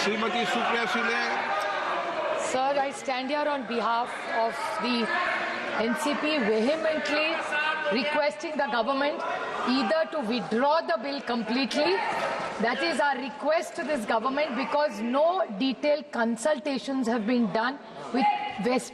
Shrimati Supriya Sule. Sir, I stand here on behalf of the NCP vehemently requesting the government either to withdraw the bill completely. That is our request to this government, because no detailed consultations have been done with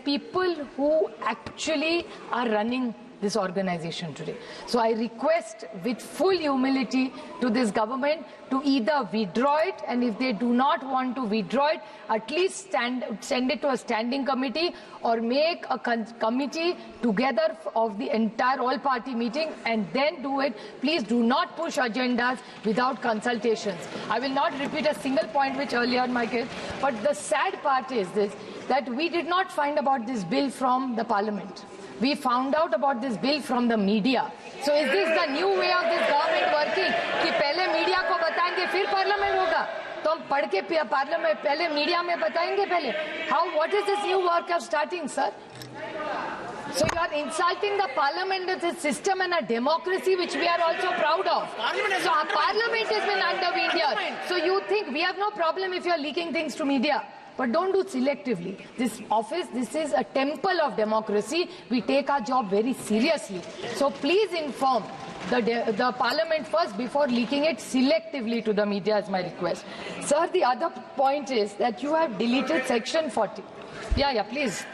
people who actually are running this organization today. So I request with full humility to this government to either withdraw it, and if they do not want to withdraw it, at least send it to a standing committee or make a committee together of the entire all-party meeting and then do it. Please do not push agendas without consultations. I will not repeat a single point which earlier my case, but the sad part is this, that we did not find about this bill from the parliament. We found out about this bill from the media. So is this the new way of this government working? कि पहले media को बताएंगे फिर parliament होगा, तो हम पढ़ के पार्लियामेंट पहले मीडिया में बताएंगे पहले. What is this new work of starting, sir? So you are insulting the parliamentary system and a democracy which we are also proud of. So our parliament has been undermined here. So you think we have no problem if you are leaking things to media? But don't do selectively. This office, this is a temple of democracy. We take our job very seriously. So please inform the parliament first before leaking it selectively to the media, is my request. Sir, the other point is that you have deleted section 40. Yeah, please.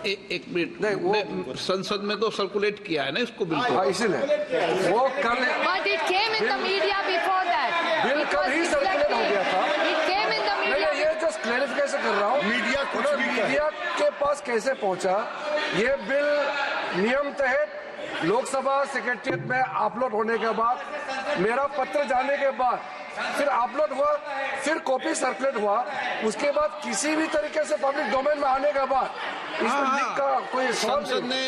एक minute, संसद में तो circulate किया है ना इसको bill को, इसलिए वो कल, but it came in the media before that. Bill कल ही सर्कुलेट हो गया था. It came in the media. मैं ये जस्ट क्लैरिफिकेशन कर रहा हूँ, मीडिया के पास कैसे पहुँचा. ये बिल नियम तहत लोकसभा सेक्रेटरिएट में अपलोड होने के बाद, मेरा पत्र जाने के बाद फिर अपलोड हुआ, फिर कॉपी सर्कुलेट हुआ, उसके बाद किसी भी तरीके से पब्लिक डोमेन में आने के बाद इसमें लिख का कोई संसद ने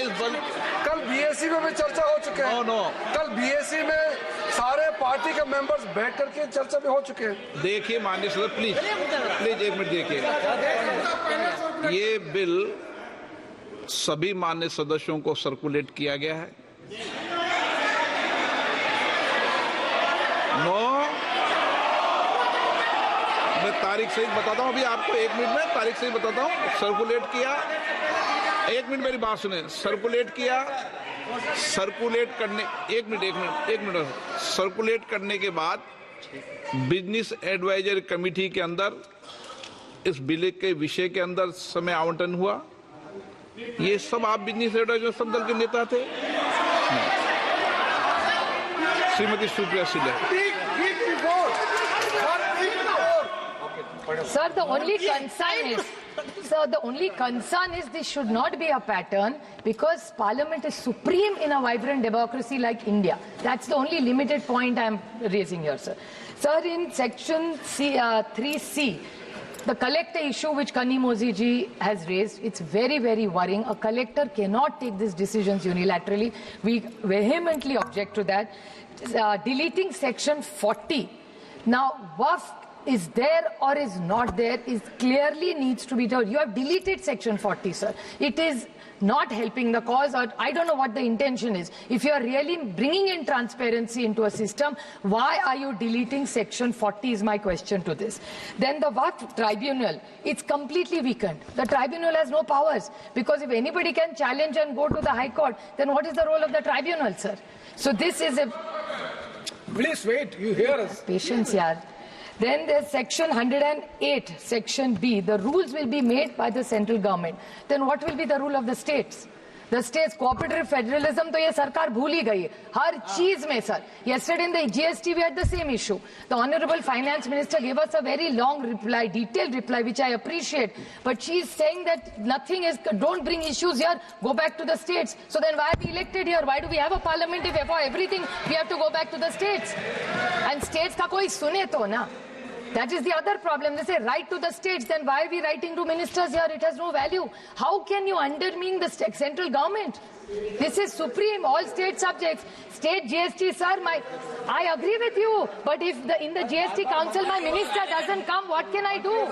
कल बीएससी में भी चर्चा हो चुके हैं. कल बीएससी में सारे पार्टी के मेंबर्स बैठ करके चर्चा भी हो चुके हैं. देखिए माननीय सदस्य, प्लीज एक मिनट देखिए, ये बिल सभी माननीय सदस्यों को सर्कुलेट किया गया है. मैं तारीख सही बताता हूं, अभी आपको 1 मिनट में तारीख सही बताता हूं. सर्कुलेट किया, 1 मिनट मेरी बात सुने. सर्कुलेट किया, सर्कुलेट करने, एक मिनट सर्कुलेट करने के बाद बिजनेस एडवाइजरी कमेटी के अंदर इस बिल के विषय के अंदर समय आवंटन हुआ. ये सब आप बिजनेस एडवाइजरी सब दल के नेता थे. Shrimati Supriya Sule. Sir, the only concern is this should not be a pattern, because Parliament is supreme in a vibrant democracy like India. That's the only limited point I am raising here, sir. Sir, in section 3C, the collector issue which Kani Mozi ji has raised, it's very, very worrying. A collector cannot take these decisions unilaterally. We vehemently object to that. Deleting section 40. Now, WAF is there or is not there is clearly needs to be told. You have deleted section 40, sir. It is not helping the cause, or I don't know what the intention is. If you are really bringing in transparency into a system, why are you deleting section 40 is my question to this. Then the Waqf tribunal, it's completely weakened. The tribunal has no powers, because if anybody can challenge and go to the High Court, then what is the role of the tribunal, sir? So this is a... Please wait, you hear us. Patience, yaar. Then there's section 108, section B. The rules will be made by the central government. Then what will be the rule of the states? The states, cooperative federalism, तो ये सरकार भूल ही गई है हर चीज में, sir. Yesterday in the GST we had the same issue. The Honorable Finance Minister gave us a very long reply, detailed reply, which I appreciate. But she is saying that nothing is, don't bring issues here, go back to the states. So then why are we elected here? Why do we have a parliament if for everything we have to go back to the states? And states का कोई सुने तो ना. That is the other problem. They say write to the states, then why are we writing to ministers here? It has no value. How can you undermine the central government? This is supreme, all state subjects. State GST, sir, I agree with you. But if in the GST council my minister doesn't come, what can I do?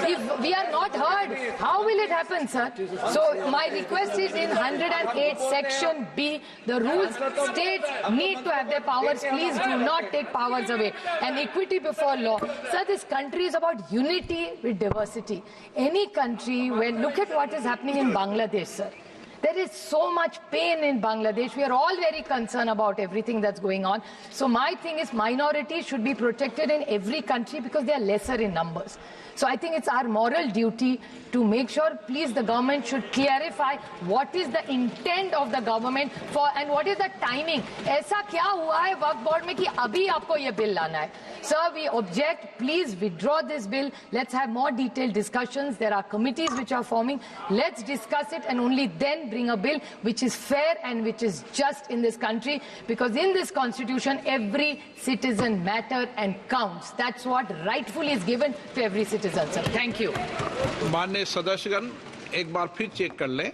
If we are not heard, how will it happen, sir? So my request is in 108 section B, the rules states need to have their powers. Please do not take powers away. And equity before law. Sir, this country is about unity with diversity. Any country, look at what is happening in Bangladesh, sir. There is so much pain in Bangladesh. We are all very concerned about everything that's going on. So my thing is minorities should be protected in every country because they are lesser in numbers. So I think it's our moral duty to make sure, please, the government should clarify what is the intent of the government for and what is the timing. ऐसा क्या हुआ है वक्फ board में कि अभी आपको ये bill लाना है? Sir, we object. Please withdraw this bill. Let's have more detailed discussions. There are committees which are forming. Let's discuss it and only then bring a bill which is fair and which is just in this country. Because in this constitution, every citizen matters and counts. That's what rightfully is given to every citizen. Sir. Thank you. माननीय सदस्यगण, एक बार फिर check कर लें।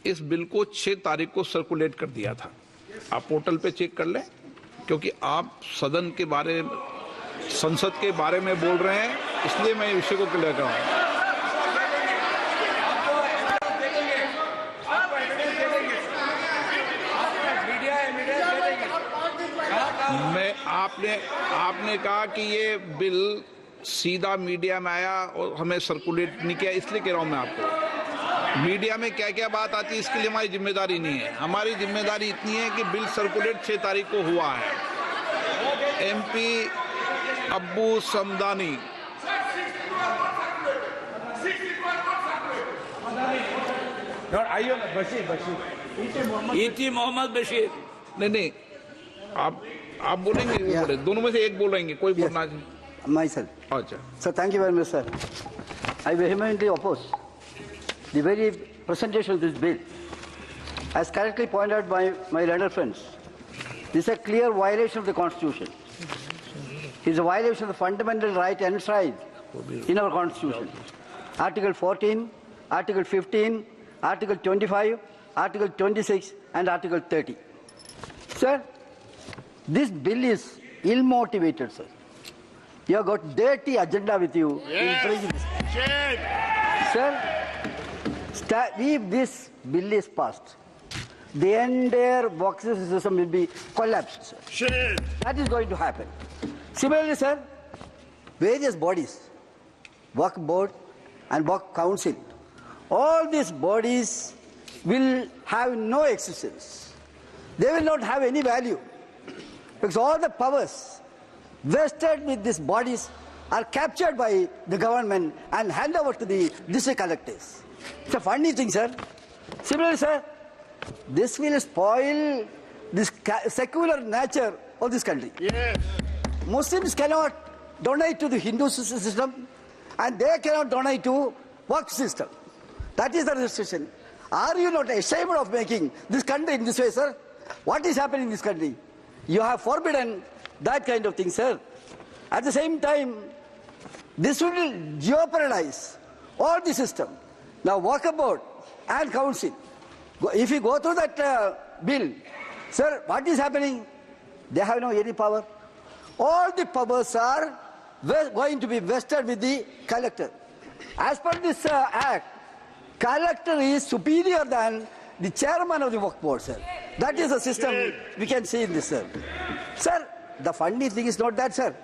इस bill को 6 तारीख को circulate कर दिया था। आप पोर्टल पे चेक कर लें, क्योंकि आप सदन के बारे में, संसद के बारे में बोल रहे हैं, इसलिए मैं विषय को क्लियर कर रहा हूं। मैं आपने कहा कि ये बिल सीधा मीडिया में आया और हमें सर्कुलेट नहीं किया, इसलिए कह रहा हूं मैं आपको। मीडिया में क्या क्या बात आती है इसके लिए हमारी जिम्मेदारी नहीं है। हमारी जिम्मेदारी इतनी है कि बिल सर्कुलेट 6 तारीख को हुआ है। MP अब्बू समदानी, ET मोहम्मद बशीर। नहीं, आप बोलेंगे, दोनों में से एक बोलेंगे, कोई बोलना चाहिए। Myself. अच्छा। Sir, thank you very much, sir. I vehemently oppose the very presentation of this bill. As correctly pointed out by my learned friends, this is a clear violation of the Constitution. It is a violation of the fundamental right enshrined in our Constitution. Article 14, Article 15, Article 25, Article 26, and Article 30. Sir, this bill is ill-motivated, sir. You have got dirty agenda with you. Yes. Sir, if this bill is passed, the entire boxing system will be collapsed, sir. That is going to happen. Similarly, sir, various bodies, Waqf Board and Waqf Council, all these bodies will have no existence. They will not have any value because all the powers vested with these bodies are captured by the government and handed over to the district collectors. It's a funny thing, sir. Similarly, sir, this will spoil this secular nature of this country. Yes. Muslims cannot donate to the Hindu system and they cannot donate to Waqf system. That is the restriction. Are you not ashamed of making this country in this way, sir? What is happening in this country? You have forbidden that kind of thing, sir. At the same time, this will jeopardize all the system. Now, Waqf Board and Council, if you go through that bill, sir, what is happening? They have no any power. All the powers are going to be vested with the collector. As per this act, collector is superior than the chairman of the Waqf Board, sir. That is the system we can see in this, sir. Sir, the funny thing is not that, sir.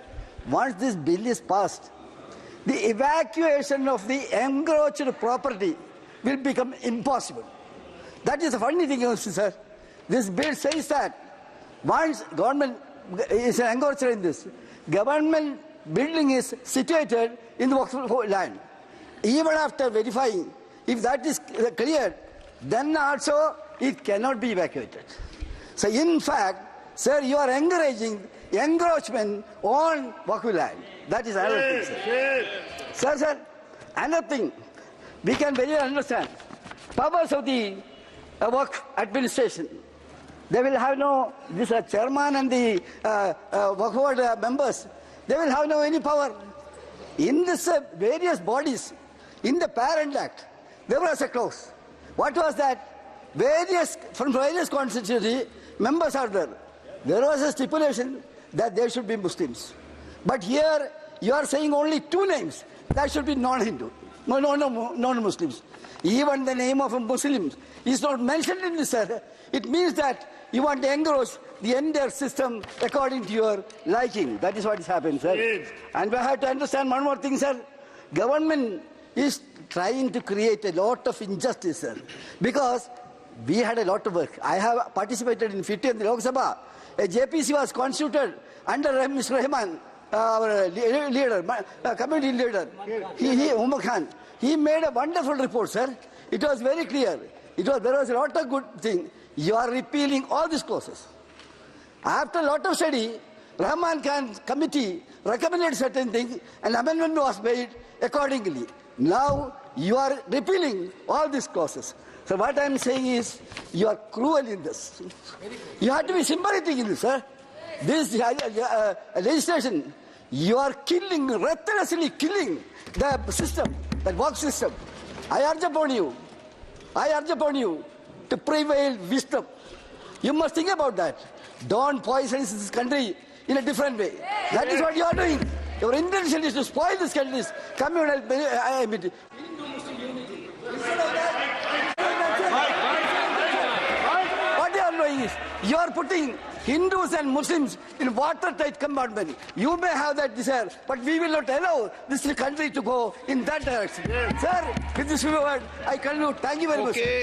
Once this bill is passed, the evacuation of the encroached property will become impossible. That is the funny thing, sir. This bill says that once government is encroached in this, government building is situated in the Waqf land. Even after verifying, if that is cleared, then also it cannot be evacuated. So in fact, sir, you are encouraging encroachment on Waqf land. That is another thing, sir. Sir, another thing, we can very well understand. Powers of the Waqf administration, they will have no, this chairman and the Waqf Board members, they will have no any power. In this various bodies, in the Parent Act, there was a clause. What was that? from various constituency, members are there. There was a stipulation that there should be Muslims. But here, you are saying only two names. That should be non-Hindu, non-Muslims. Even the name of a Muslim is not mentioned in this, sir. It means that you want to engross the entire system according to your liking. That is what is happening, sir. Yes. And we have to understand one more thing, sir. Government is trying to create a lot of injustice, sir. Because we had a lot of work. I have participated in 50 in the Lok Sabha. A JPC was constituted under Mr. Rahman, our leader, community leader, Umar Khan. He made a wonderful report, sir. It was very clear. There was a lot of good thing. You are repealing all these clauses. After a lot of study, Rahman Khan committee recommended certain things and amendment was made accordingly. Now you are repealing all these clauses. So what I am saying is, you are cruel in this. You have to be sympathetic in this, sir. This legislation, you are killing, ruthlessly killing the system, the work system. I urge upon you to prevail wisdom. You must think about that. Don't poison this country in a different way. That is what you are doing. Your intention is to spoil this country's communal unity. What you are doing is, you are putting Hindus and Muslims in watertight compartment. You may have that desire, but we will not allow this country to go in that direction. Yes. Sir, with this word, I conclude. Thank you very much.